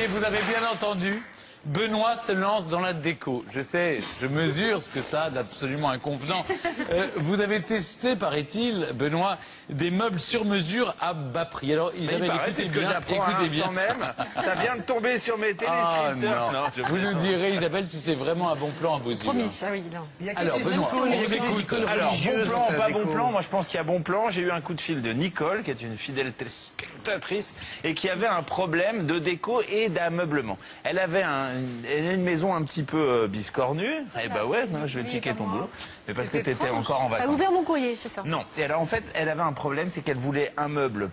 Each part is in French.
Et vous avez bien entendu, Benoît se lance dans la déco. Je sais, je mesure ce que ça a d'absolument inconvenant. Vous avez testé, paraît-il, Benoît, des meubles sur mesure à bas prix. Alors, Isabelle, c'est ce que j'apprends à l'instant même. Ça vient de tomber sur mes téléscripteurs. Non, vous nous direz, Isabelle, si c'est vraiment un bon plan à vos yeux. Promis, ah oui, non. Alors, Benoît, on vous écoute. Alors, bon plan, pas bon plan. Moi, je pense qu'il y a bon plan. J'ai eu un coup de fil de Nicole, qui est une fidèle téléspectatrice, et qui avait un problème de déco et d'ameublement. Elle avait une maison un petit peu biscornue. Eh ben ouais, non, je vais te piquer ton boulot. Mais parce que tu étais encore en vacances. T'as ouvert mon courrier, c'est ça? Non. Et alors, en fait, elle avait un problème, c'est qu'elle voulait un meuble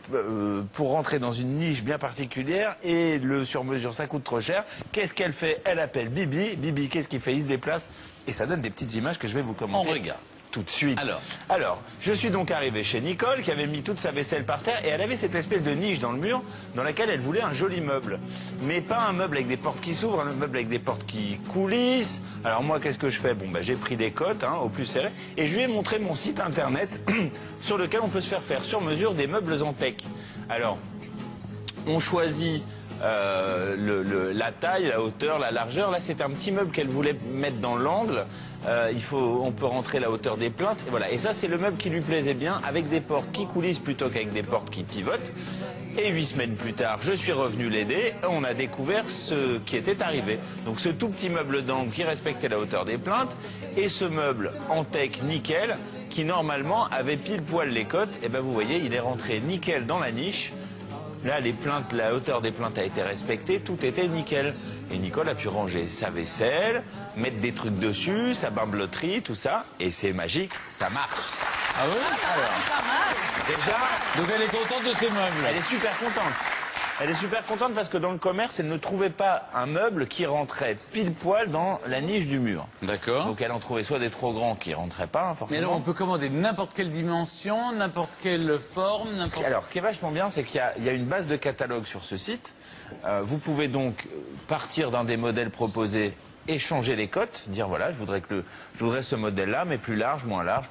pour rentrer dans une niche bien particulière, et le sur-mesure, ça coûte trop cher. Qu'est-ce qu'elle fait? Elle appelle Bibi. Bibi, qu'est-ce qu'il fait? Il se déplace, et ça donne des petites images que je vais vous commenter. On regarde. Tout de suite. Alors, je suis donc arrivé chez Nicole, qui avait mis toute sa vaisselle par terre, et elle avait cette espèce de niche dans le mur, dans laquelle elle voulait un joli meuble. Mais pas un meuble avec des portes qui s'ouvrent, un meuble avec des portes qui coulissent. Alors moi, qu'est-ce que je fais? Bon, bah, j'ai pris des cotes, au plus serré, et je lui ai montré mon site internet, sur lequel on peut se faire sur mesure des meubles en teck. Alors, on choisit la taille, la hauteur, la largeur. Là, c'est un petit meuble qu'elle voulait mettre dans l'angle. On peut rentrer la hauteur des plaintes. Et voilà. Et ça, c'est le meuble qui lui plaisait bien, avec des portes qui coulissent plutôt qu'avec des portes qui pivotent. Et 8 semaines plus tard, je suis revenu l'aider. On a découvert ce qui était arrivé. Donc, ce tout petit meuble d'angle qui respectait la hauteur des plaintes, et ce meuble en teck nickel qui normalement avait pile poil les cotes. Et ben, vous voyez, il est rentré nickel dans la niche. Là, les plaintes, la hauteur des plaintes a été respectée, tout était nickel. Et Nicole a pu ranger sa vaisselle, mettre des trucs dessus, sa bimbeloterie, tout ça. Et c'est magique, ça marche. Ah oui? Alors, déjà... Donc elle est contente de ses meubles. Elle est super contente. Elle est super contente parce que dans le commerce, elle ne trouvait pas un meuble qui rentrait pile poil dans la niche du mur. D'accord. Donc elle en trouvait soit des trop grands qui ne rentraient pas, forcément. Mais alors on peut commander n'importe quelle dimension, n'importe quelle forme, n'importe... Alors, ce qui est vachement bien, c'est qu'il y a une base de catalogue sur ce site. Vous pouvez donc partir d'un des modèles proposés, échanger les cotes, dire voilà, je voudrais ce modèle-là, mais plus large,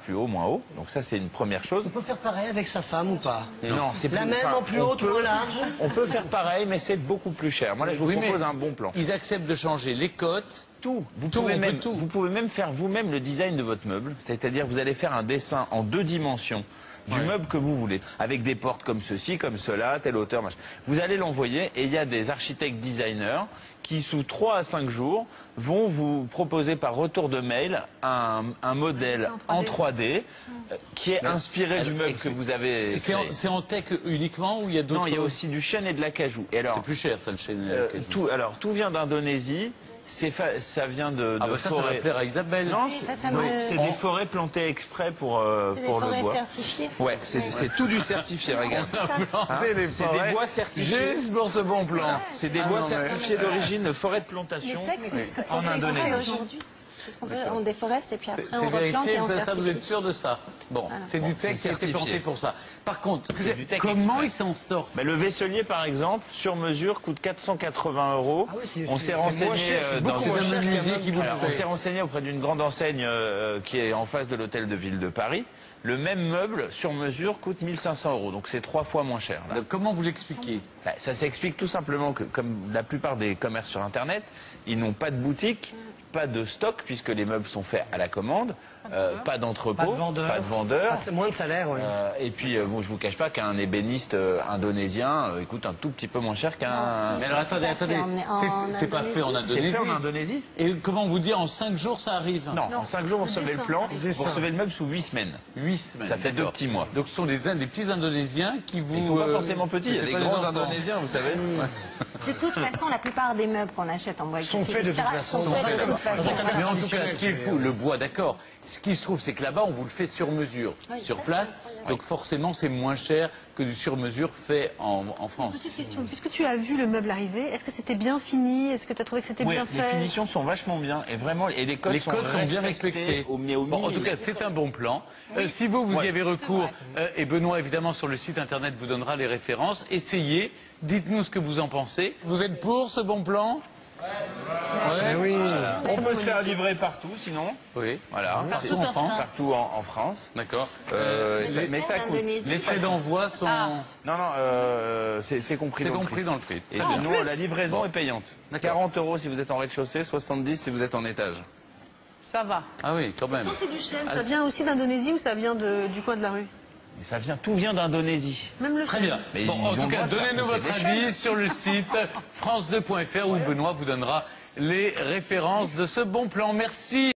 plus haut, moins haut. Donc ça, c'est une première chose. On peut faire pareil avec sa femme ou pas? Non, c'est la même en plus haute, moins large. On peut faire pareil, mais c'est beaucoup plus cher. Moi, là, je vous propose un bon plan. Ils acceptent de changer les cotes. Tout. Vous pouvez même faire vous-même le design de votre meuble. C'est-à-dire, vous allez faire un dessin en 2 dimensions du meuble que vous voulez, avec des portes comme ceci, comme cela, telle hauteur, machin. Vous allez l'envoyer, et il y a des architectes designers qui, sous 3 à 5 jours, vont vous proposer par retour de mail un modèle en 3D qui est inspiré du meuble que vous avez créé. C'est en teck uniquement ou il y a d'autres... Non, il y a aussi du chêne et de l'acajou. C'est plus cher, ça, le chêne et l'acajou. Tout vient d'Indonésie. Ça vient de ça forêts. va plaire à Isabelle. Non, c'est des forêts plantées exprès pour le bois. C'est des forêts certifiées. Ouais, c'est tout du certifié, regarde. C'est des bois certifiés. Juste pour ce bon plan. C'est des bois certifiés d'origine de forêts de plantation en Indonésie. Parce qu'on déforeste et puis après on C'est replante vérifié, et on ça, certifie. vous êtes sûr de ça? Bon, c'est du teck qui a été planté pour ça. Par contre, comment ils s'en sortent? Le vaisselier, par exemple, sur mesure, coûte 480 €. On s'est renseigné auprès d'une grande enseigne qui est en face de l'hôtel de ville de Paris. Le même meuble, sur mesure, coûte 1 500 €. Donc c'est 3 fois moins cher. Là. Comment vous l'expliquez? Ça s'explique tout simplement que, comme la plupart des commerces sur Internet, ils n'ont pas de boutique, pas de stock, puisque les meubles sont faits à la commande, pas d'entrepôt, pas de vendeur. C'est moins de salaire, oui. Et puis, bon, je vous cache pas qu'un ébéniste indonésien coûte un tout petit peu moins cher qu'un... Mais alors attendez, c'est pas fait en Indonésie. C'est fait en Indonésie. Et comment vous dire, en 5 jours ça arrive? Non, en 5 jours vous recevez le plan, vous recevez le meuble sous 8 semaines. 8 semaines. Ça fait 2 petits mois. Donc ce sont des petits Indonésiens qui vous... Ils sont pas forcément petits, il y a des grands Indonésiens, vous savez. De toute façon, la plupart des meubles qu'on achète en bois sont faits de toute façon. Mais en tout cas, ce qui est fou, le bois, d'accord. Ce qui se trouve, c'est que là-bas, on vous le fait sur mesure, sur place. Donc forcément, c'est moins cher que du sur mesure fait en France. Petite question, puisque tu as vu le meuble arriver, est-ce que c'était bien fini? Est-ce que tu as trouvé que c'était bien fait? Les finitions sont vachement bien et vraiment, et les codes sont bien respectés. Bon, en tout cas, c'est un bon plan. Si vous y avez recours, et Benoît, évidemment, sur le site internet, vous donnera les références. Essayez, dites-nous ce que vous en pensez. Vous êtes pour ce bon plan? Ouais. Oui. On peut se faire livrer partout, sinon. Oui. Voilà. Partout en France. Partout en France. D'accord. Mais ça coûte. Les frais d'envoi sont... Non, c'est compris C'est dans le compris prix. dans le prix. Et Très bien. sinon, la livraison est payante. D'accord. 40 € si vous êtes en rez-de-chaussée, 70 si vous êtes en étage. Ça va. Ah oui, quand même. Quand c'est du chêne, ça vient aussi d'Indonésie ou ça vient du coin de la rue? Et ça vient, tout vient d'Indonésie. Même le Très chêne. bien. Mais Bon, ils en ont tout le cas, droit de faire donnez-nous pousser votre des avis sur le site france2.fr où Benoît vous donnera les références de ce bon plan. Merci.